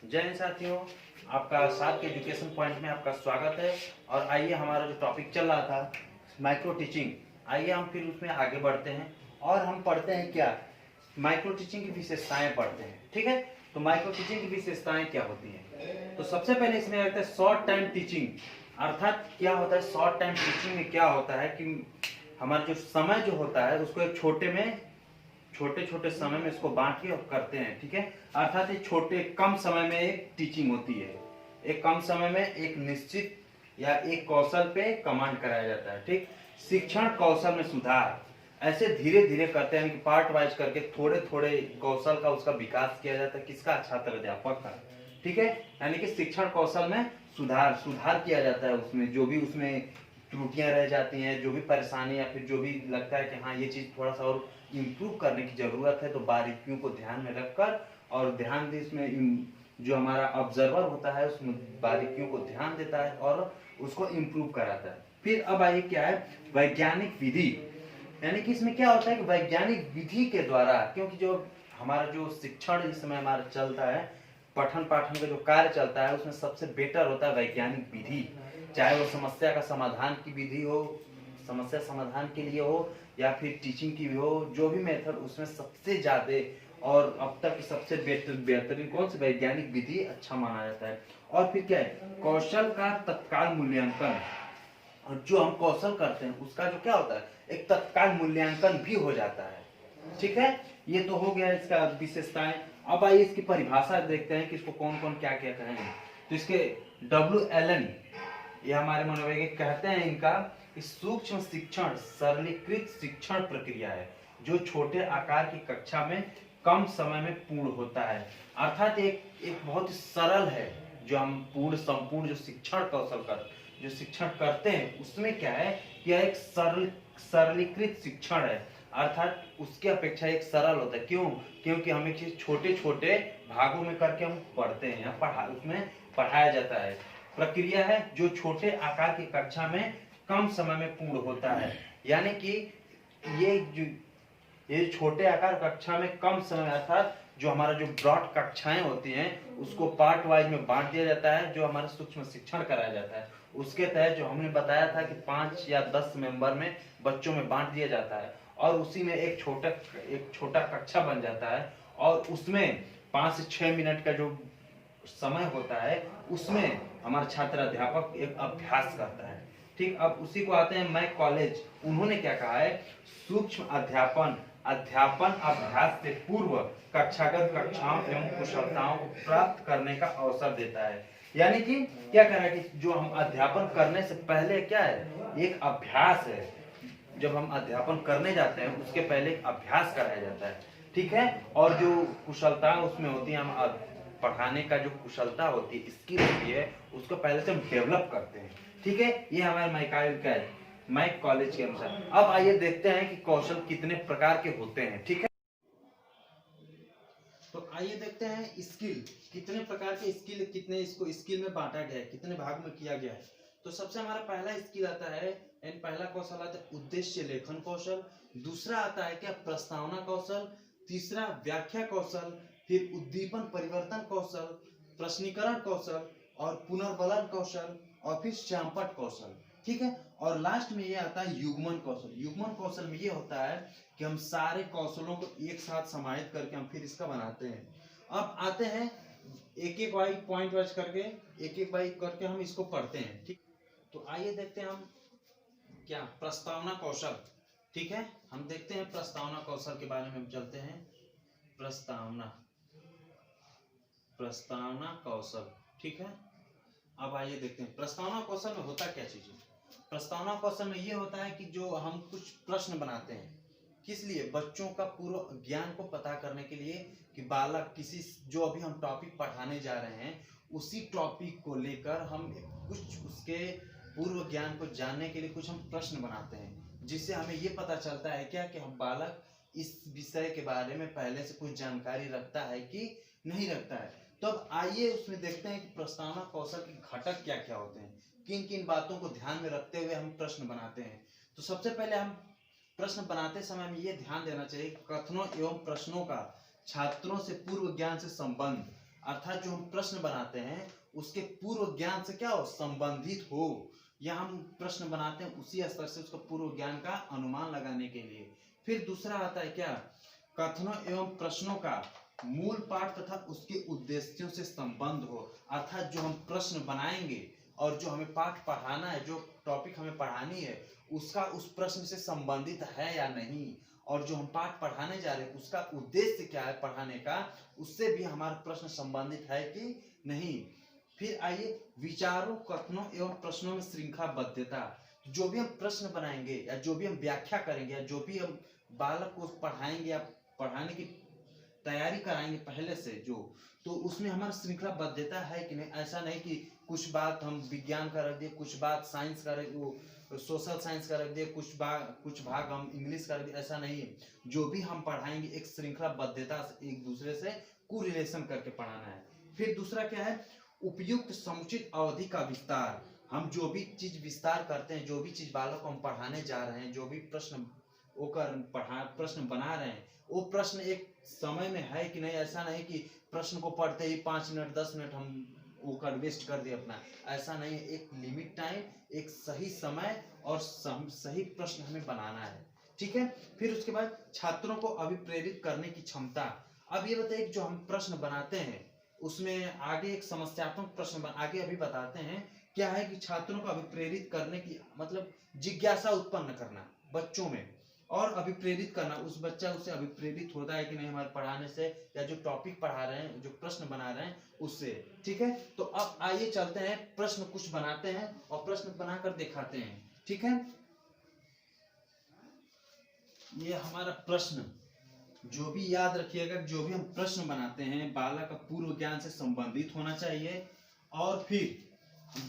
जय हिंद साथियों, आपका साथ के एजुकेशन पॉइंट में आपका स्वागत है। और आइए, हमारा जो टॉपिक चल रहा था माइक्रो टीचिंग, आइए हम फिर उसमें आगे बढ़ते हैं और हम पढ़ते हैं क्या, माइक्रो टीचिंग की विशेषताएं पढ़ते हैं। ठीक है, तो माइक्रो टीचिंग की विशेषताएं क्या होती हैं। तो सबसे पहले इसमें आता है शॉर्ट टाइम टीचिंग। अर्थात क्या होता है शॉर्ट टाइम टीचिंग में, क्या होता है कि हमारा जो समय जो होता है उसको एक छोटे छोटे समय में इसको बांट के करते हैं। ठीक है, अर्थात ये छोटे कम समय में एक टीचिंग होती है। एक कम समय में एक निश्चित या एक कौशल पे कमांड कराया जाता है। ठीक, शिक्षण कौशल में सुधार ऐसे धीरे धीरे करते हैं कि पार्ट वाइज करके थोड़े थोड़े कौशल का उसका विकास किया जाता है। किसका? छात्र अध्यापक का। ठीक है, यानी कि शिक्षण कौशल में सुधार किया जाता है। उसमें जो भी उसमें त्रुटियां रह जाती हैं, जो भी परेशानी या फिर जो भी लगता है कि हाँ ये चीज थोड़ा सा और इम्प्रूव करने की जरूरत है, तो बारीकियों को ध्यान में रखकर और ध्यान दे इसमें जो हमारा ऑब्जर्वर होता है उसमें बारीकियों को ध्यान देता है और उसको इम्प्रूव कराता है। फिर अब आइए क्या है वैज्ञानिक विधि, यानी कि इसमें क्या होता है कि वैज्ञानिक विधि के द्वारा, क्योंकि जो हमारा जो शिक्षण इस समय हमारा चलता है, पठन पाठन का जो कार्य चलता है उसमें सबसे बेटर होता है वैज्ञानिक विधि। चाहे वो समस्या का समाधान की विधि हो, समस्या समाधान के लिए हो या फिर टीचिंग की भी हो, जो भी मेथड उसमें सबसे ज्यादा और अब तक सबसे बेहतरीन कौन सी वैज्ञानिक विधि अच्छा माना जाता है। और फिर क्या है कौशल का तत्काल मूल्यांकन, और जो हम कौशल करते हैं उसका जो क्या होता है एक तत्काल मूल्यांकन भी हो जाता है। ठीक है, ये तो हो गया इसका विशेषताएं। अब आइए इसकी परिभाषा देखते हैं कि इसको कौन कौन क्या क्या कहेंगे। तो इसके WLN, ये हमारे मनोवैज्ञानिक कहते हैं इनका, सूक्ष्म शिक्षण सरलीकृत शिक्षण प्रक्रिया है जो छोटे आकार की कक्षा में कम समय में पूर्ण होता है। अर्थात एक बहुत ही सरल है। जो हम संपूर्ण जो शिक्षण करते हैं उसमें क्या है, यह एक सरलीकृत शिक्षण है। अर्थात उसकी अपेक्षा एक सरल होता है। क्यों? क्योंकि हम एक चीज छोटे छोटे भागों में करके हम पढ़ते हैं या उसमें पढ़ाया जाता है। प्रक्रिया है जो छोटे आकार की कक्षा में कम समय में पूर्ण होता है। यानी कि ये छोटे आकार कक्षा में कम समय, अर्थात जो हमारा जो ब्रॉड कक्षाएं होती हैं उसको पार्ट वाइज में बांट दिया जाता है। जो हमारा सूक्ष्म शिक्षण कराया जाता है उसके तहत जो हमने बताया था कि 5 या 10 मेंबर में बच्चों में बांट दिया जाता है और उसी में एक छोटा कक्षा बन जाता है और उसमें 5 से 6 मिनट का जो समय होता है उसमें हमारा छात्र अध्यापक एक अभ्यास करता है। ठीक, अब उसी को आते हैं मैं कॉलेज, उन्होंने क्या कहा है सूक्ष्म अध्यापन अभ्यास से पूर्व कक्षागत कक्षाओं एवं कुशलताओं को प्राप्त करने का अवसर देता है। यानी कि क्या कह रहा है कि जो हम अध्यापन करने से पहले क्या है एक अभ्यास है। जब हम अध्यापन करने जाते हैं उसके पहले एक अभ्यास कराया जाता है। ठीक है, और जो कुशलता उसमें होती है, हम पढ़ाने का जो कुशलता होती है स्किल होती है उसको पहले से हम डेवलप करते हैं। ठीक है, ये हमारे माइक कॉलेज के अनुसार। अब आइए देखते हैं कि कौशल कितने प्रकार के होते हैं। ठीक है, तो आइए देखते हैं स्किल कितने प्रकार के स्किल, कितने इसको स्किल में बांटा गया है, कितने भाग में किया गया है। तो सबसे हमारा पहला स्किल आता है एंड पहला कौशल आता है उद्देश्य लेखन कौशल। दूसरा आता है क्या प्रस्तावना कौशल। तीसरा व्याख्या कौशल। फिर उद्दीपन परिवर्तन कौशल, प्रश्नीकरण कौशल और पुनर्बलन कौशल और फिर श्यामपट कौशल। ठीक है, और लास्ट में ये आता है युग्मन कौशल। युग्मन कौशल में ये होता है कि हम सारे कौशलों को एक साथ समाहित करके हम फिर इसका बनाते हैं। अब आते हैं एक एक वाइज पॉइंट वाइज करके, एक एक वाइज करके हम इसको पढ़ते हैं। ठीक, तो आइए देखते हैं हम क्या प्रस्तावना कौशल। ठीक है, हम देखते हैं प्रस्तावना कौशल के बारे में हम चलते हैं। प्रस्तावना कौशल। ठीक है, अब आइए देखते हैं प्रस्तावना कौशल में होता क्या चीज है। प्रस्तावना कौशल में ये होता है कि जो हम कुछ प्रश्न बनाते हैं, किस लिए, बच्चों का पूर्व ज्ञान को पता करने के लिए कि बालक किसी जो अभी हम टॉपिक पढ़ाने जा रहे हैं उसी टॉपिक को लेकर हम कुछ उसके पूर्व ज्ञान को जानने के लिए कुछ हम प्रश्न बनाते हैं, जिससे हमें ये पता चलता है क्या कि हम बालक इस विषय के बारे में पहले से कुछ जानकारी रखता है कि नहीं रखता है। तो अब आइए उसमें देखते हैं कि प्रस्तावना कौशल के घटक क्या क्या होते हैं, किन किन बातों को ध्यान में रखते हुए हम प्रश्न बनाते हैं। तो सबसे पहले हम प्रश्न बनाते समय में ये ध्यान देना चाहिए कथनों एवं प्रश्नों का छात्रों से पूर्व ज्ञान से संबंध। अर्थात जो हम प्रश्न बनाते हैं उसके पूर्व ज्ञान से क्या हो, संबंधित हो, या हम प्रश्न बनाते हैं उसी स्तर से उसका पूर्व ज्ञान का अनुमान लगाने के लिए। फिर दूसरा आता है क्या, कथनों एवं प्रश्नों का मूल पाठ तथा उसके उद्देश्यों से संबंध हो, अर्थात जो हम प्रश्न बनाएंगे और जो हमें पाठ पढ़ाना है, जो टॉपिक हमें पढ़ानी है, उसका उस प्रश्न से संबंधित है या नहीं, और जो हम पाठ पढ़ाने जा रहे हैं उसका उद्देश्य क्या है पढ़ाने का, उससे भी हमारा प्रश्न संबंधित है कि नहीं। फिर आइए विचारों, कथनों एवं प्रश्नों में श्रृंखलाबद्धता। जो भी हम प्रश्न बनाएंगे या जो भी हम व्याख्या करेंगे या जो भी हम बालक को पढ़ाएंगे या पढ़ाने की तैयारी कराएंगे पहले से जो, तो उसमें हमारा श्रृंखलाबद्धता है कि नहीं। ऐसा नहीं कि कुछ बात हम विज्ञान का रख दिए, कुछ बात साइंस का रख, वो सोशल साइंस का रख दिए, कुछ भाग हम इंग्लिश का रख दिए, ऐसा नहीं है। जो भी हम पढ़ाएंगे एक श्रृंखलाबद्धता से, एक दूसरे से कोरिलेशन करके पढ़ाना है। फिर दूसरा क्या है, उपयुक्त समुचित अवधि का विस्तार। हम जो भी चीज विस्तार करते हैं, जो भी चीज बालक को हम पढ़ाने जा रहे हैं, जो भी प्रश्न वो प्रश्न बना रहे हैं, वो प्रश्न एक समय में है कि नहीं। ऐसा नहीं कि प्रश्न को पढ़ते ही 5 मिनट 10 मिनट हम वो कर वेस्ट कर दिए अपना, ऐसा नहीं है। एक लिमिट टाइम, एक सही समय और सही प्रश्न हमें बनाना है, ठीक है। फिर उसके बाद छात्रों को अभिप्रेरित करने की क्षमता। अब ये बताइए जो हम प्रश्न बनाते हैं उसमें आगे एक समस्यात्मक प्रश्न आगे अभी बताते हैं क्या है कि छात्रों को अभिप्रेरित करने की मतलब जिज्ञासा उत्पन्न करना बच्चों में, और अभिप्रेरित करना, उस बच्चा उससे अभिप्रेरित होता है कि नहीं हमारे पढ़ाने से, या जो टॉपिक पढ़ा रहे हैं, जो प्रश्न बना रहे हैं उससे, ठीक है। तो अब आइए चलते हैं, प्रश्न कुछ बनाते हैं और प्रश्न बनाकर दिखाते हैं, ठीक है। ये हमारा प्रश्न, जो भी याद रखिएगा, जो भी हम प्रश्न बनाते हैं बालक का पूर्व ज्ञान से संबंधित होना चाहिए। और फिर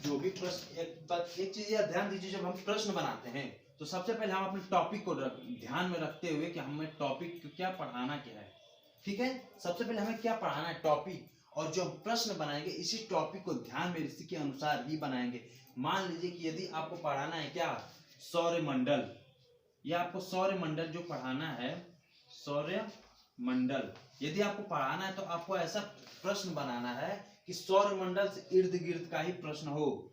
जो भी प्रश्न, एक चीज यार ध्यान दीजिए, जब हम प्रश्न बनाते हैं तो सबसे पहले हम अपने टॉपिक को ध्यान में रखते हुए कि हमें टॉपिक को क्या पढ़ाना क्या है, ठीक है। सबसे पहले हमें क्या पढ़ाना है, टॉपिक, और जो हम प्रश्न बनाएंगे इसी टॉपिक को ध्यान में इसी के अनुसार ही बनाएंगे। मान लीजिए कि यदि आपको पढ़ाना है क्या, सौरमंडल, या आपको सौरमंडल जो पढ़ाना है, सौरमंडल यदि आपको पढ़ाना है तो आपको ऐसा प्रश्न बनाना है कि सौरमंडल से इर्द गिर्द का ही प्रश्न हो,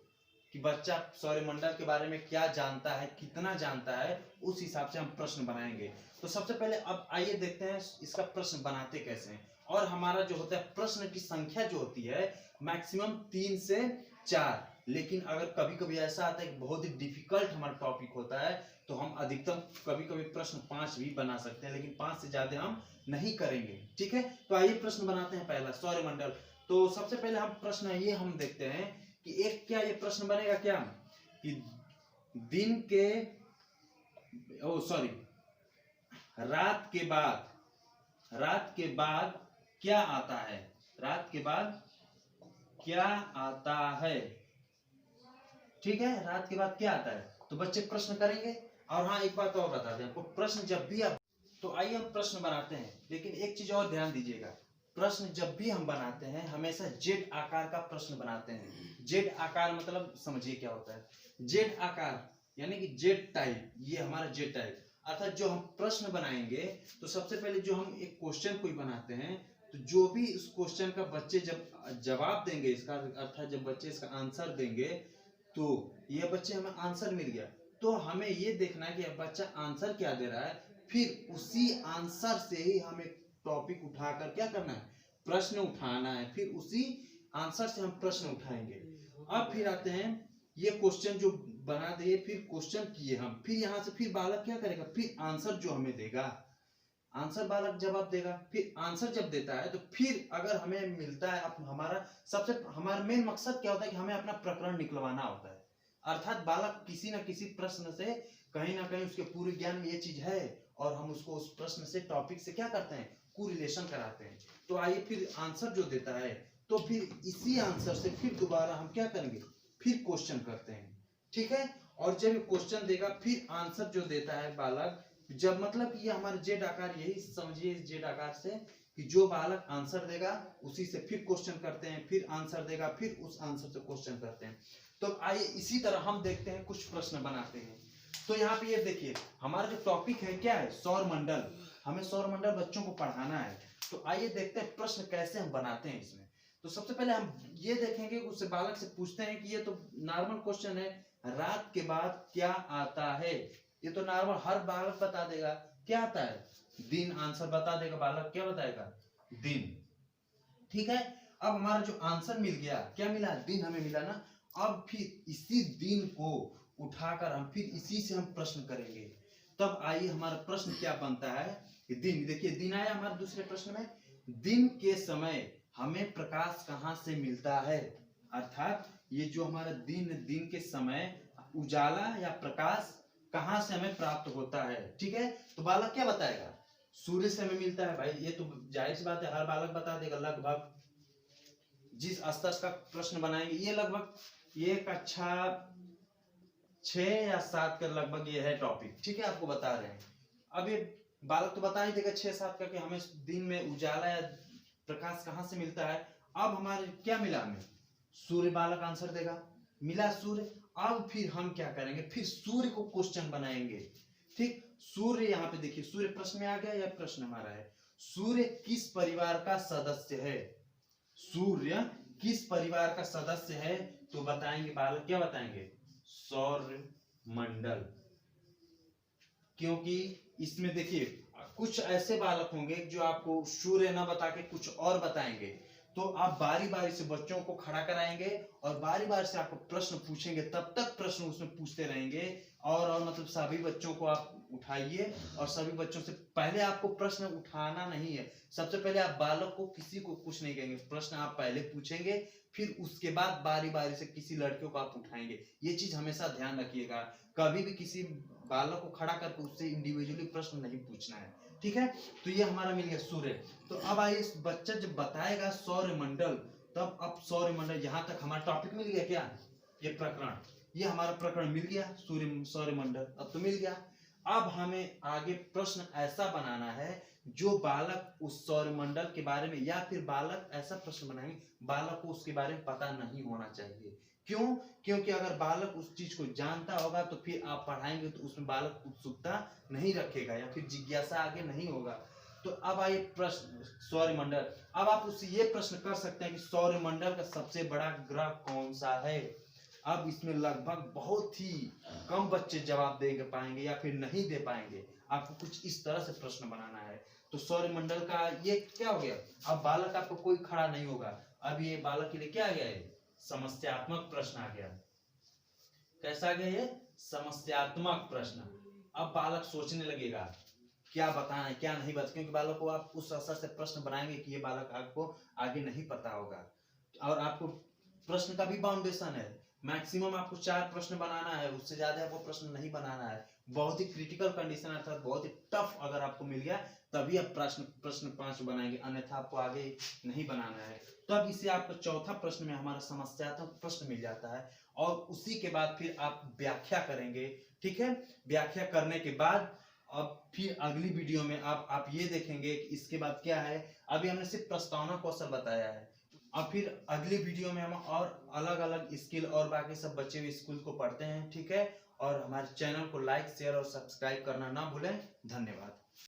कि बच्चा सौरमंडल के बारे में क्या जानता है, कितना जानता है, उस हिसाब से हम प्रश्न बनाएंगे। तो सबसे पहले अब आइए देखते हैं इसका प्रश्न बनाते कैसे हैं। और हमारा जो होता है प्रश्न की संख्या जो होती है मैक्सिमम 3 से 4, लेकिन अगर कभी कभी ऐसा आता है कि बहुत ही डिफिकल्ट हमारा टॉपिक होता है तो हम अधिकतम कभी कभी प्रश्न 5 भी बना सकते हैं, लेकिन 5 से ज्यादा हम नहीं करेंगे, ठीक है। तो आइए प्रश्न बनाते हैं पहला, सौरमंडल। तो सबसे पहले हम प्रश्न ये हम देखते हैं कि एक क्या ये प्रश्न बनेगा क्या, कि दिन के रात के बाद क्या आता है, रात के बाद क्या आता है, ठीक है। रात के बाद क्या आता है, तो बच्चे प्रश्न करेंगे। और हाँ एक बात और बता दें आपको, प्रश्न जब भी आप, तो आइए हम प्रश्न बनाते हैं, लेकिन एक चीज और ध्यान दीजिएगा, प्रश्न जब भी हम बनाते हैं हमेशा जेड आकार का प्रश्न बनाते हैं। जेड आकार मतलब समझिए क्या होता है, जेड आकार यानी कि जेड टाइप, ये हमारा जेड टाइप। अर्थात जो हम प्रश्न बनाएंगे तो सबसे पहले जो हम एक क्वेश्चन कोई बनाते हैं, तो जो भी इस क्वेश्चन का बच्चे जब जवाब देंगे, इसका अर्थात जब बच्चे इसका आंसर देंगे, तो ये बच्चे हमें आंसर मिल गया, तो हमें ये देखना है कि बच्चा आंसर क्या दे रहा है, फिर उसी आंसर से ही हमें टॉपिक उठाकर क्या करना है, प्रश्न उठाना है, फिर उसी आंसर से हम प्रश्न उठाएंगे। अब फिर आते हैं, ये क्वेश्चन जो बना दिए, फिर क्वेश्चन किए हम, फिर यहाँ से फिर बालक क्या करेगा, फिर आंसर जो हमें देगा, आंसर बालक जवाब देगा। फिर आंसर जब देता है तो फिर अगर हमें मिलता है, हमारा मेन मकसद क्या होता है कि हमें अपना प्रकरण निकलवाना होता है। अर्थात बालक किसी न किसी प्रश्न से कहीं ना कहीं उसके पूरे ज्ञान में ये चीज है, और हम उसको उस प्रश्न से टॉपिक से क्या करते हैं, कोरिलेशन कराते हैं। तो आइए फिर आंसर जो देता है, तो फिर इसी आंसर से फिर दोबारा हम क्या करेंगे, फिर क्वेश्चन करते हैं, ठीक है। और जब क्वेश्चन देगा फिर आंसर जो देता है बालक, जब मतलब ये हमारा जेड आकार, यही समझिए जेड आकार से कि जो बालक आंसर देगा उसी से फिर क्वेश्चन करते हैं, फिर आंसर देगा, फिर उस आंसर से क्वेश्चन करते हैं। तो आइए इसी तरह हम देखते हैं, कुछ प्रश्न बनाते हैं। तो यहाँ पे ये देखिए हमारा जो टॉपिक है क्या है, सौरमंडल, हमें सौरमंडल बच्चों को पढ़ाना है। तो आइए देखते हैं प्रश्न कैसे हम बनाते हैं इसमें। तो सबसे पहले हम ये देखेंगे, उससे बालक से पूछते हैं कि ये तो नॉर्मल क्वेश्चन है, रात के बाद क्या आता है। ये तो नॉर्मल हर बालक बता देगा क्या आता है, दिन। आंसर बता देगा बालक, क्या बताएगा, दिन। ठीक है, अब हमारा जो आंसर मिल गया, क्या मिला, दिन हमें मिला ना। अब फिर इसी दिन को उठाकर हम फिर इसी से हम प्रश्न करेंगे। तब आइए हमारा प्रश्न क्या बनता है, दिन। देखिए दिन आया हमारे दूसरे प्रश्न में, दिन के समय हमें प्रकाश कहां से मिलता है। अर्थात ये जो हमारा दिन के समय उजाला या प्रकाश कहां से हमें प्राप्त होता है। ठीक है, तो बालक क्या बताएगा, सूर्य से हमें मिलता है। भाई ये तो जाहिर सी बात है, हर बालक बता देगा लगभग। जिस स्तर का प्रश्न बनाएंगे, ये लगभग ये कक्षा 6 या 7 का लगभग ये है टॉपिक। ठीक है, आपको बता रहे हैं। अब ये बालक तो बता ही देगा 6-7 का कि हमें दिन में उजाला या प्रकाश कहां से मिलता है। अब हमारे क्या मिला, हमें सूर्य। बालक आंसर देगा, मिला सूर्य। अब फिर हम क्या करेंगे, फिर सूर्य को क्वेश्चन बनाएंगे। ठीक, सूर्य यहाँ पे देखिए, सूर्य प्रश्न में आ गया, यह प्रश्न हमारा है, सूर्य किस परिवार का सदस्य है। सूर्य किस परिवार का सदस्य है, तो बताएंगे बालक, क्या बताएंगे, सौर मंडल। क्योंकि इसमें देखिए कुछ ऐसे बालक होंगे जो आपको सूर्य न बता के कुछ और बताएंगे, तो आप बारी बारी से बच्चों को खड़ा कराएंगे और बारी बारी से आपको प्रश्न पूछेंगे, तब तक प्रश्न उसमें पूछते रहेंगे। और मतलब सभी बच्चों को आप उठाइए और सभी बच्चों से पहले आपको प्रश्न उठाना नहीं है। सबसे पहले आप बालक को किसी को कुछ नहीं कहेंगे, प्रश्न आप पहले पूछेंगे, फिर उसके बाद बारी बारी से किसी लड़कियों को आप उठाएंगे। ये चीज हमेशा ध्यान रखिएगा, कभी भी किसी बालक को खड़ा करके उससे इंडिविजुअली प्रश्न नहीं पूछना है। ठीक है, तो ये हमारा मिल गया सूर्य। तो अब आइए बच्चा जब बताएगा सौर मंडल, तब अब सौर मंडल, यहां तक हमारा टॉपिक मिल गया। क्या, ये प्रकरण, ये हमारा प्रकरण मिल गया, सूर्य सौर मंडल अब तो मिल गया। अब हमें आगे प्रश्न ऐसा बनाना है जो बालक उस सौर मंडल के बारे में, या फिर बालक ऐसा प्रश्न बनाएंगे बालक को उसके बारे में पता नहीं होना चाहिए। क्यों, क्योंकि अगर बालक उस चीज को जानता होगा तो फिर आप पढ़ाएंगे तो उसमें बालक उत्सुकता नहीं रखेगा या फिर जिज्ञासा आगे नहीं होगा। तो अब आइए प्रश्न सौरमंडल। अब आप उससे ये प्रश्न कर सकते हैं कि सौरमंडल का सबसे बड़ा ग्रह कौन सा है। अब इसमें लगभग बहुत ही कम बच्चे जवाब दे पाएंगे या फिर नहीं दे पाएंगे। आपको कुछ इस तरह से प्रश्न बनाना है। तो सौरमंडल का ये क्या हो गया, अब बालक आपको कोई खड़ा नहीं होगा। अब ये बालक के लिए क्या आ गया है, समस्यात्मक प्रश्न आ गया। कैसा आ गया ये, समस्यात्मक प्रश्न। अब बालक सोचने लगेगा क्या बताना है क्या नहीं बता, क्योंकि बालक को आप उस असर से प्रश्न बनाएंगे कि ये बालक आपको आगे नहीं पता होगा। और आपको प्रश्न का भी बाउंडेशन है, मैक्सिमम आपको 4 प्रश्न बनाना है, उससे ज्यादा आपको प्रश्न नहीं बनाना है। बहुत ही क्रिटिकल कंडीशन अर्थात बहुत ही टफ अगर आपको मिल गया तभी आप प्रश्न 5 बनाएंगे, अन्यथा आपको आगे नहीं बनाना है। तो अब इसे आपको चौथा प्रश्न में हमारा समस्यात्मक प्रश्न मिल जाता है और उसी के बाद फिर आप व्याख्या करेंगे। ठीक है, व्याख्या करने के बाद अब फिर अगली वीडियो में आप ये देखेंगे कि इसके बाद क्या है। अभी हमने सिर्फ प्रस्तावना कौशल बताया है, अब फिर अगली वीडियो में हम और अलग अलग स्किल और बाकी सब बच्चे हुए स्कूल को पढ़ते हैं। ठीक है, और हमारे चैनल को लाइक शेयर और सब्सक्राइब करना ना भूलें। धन्यवाद।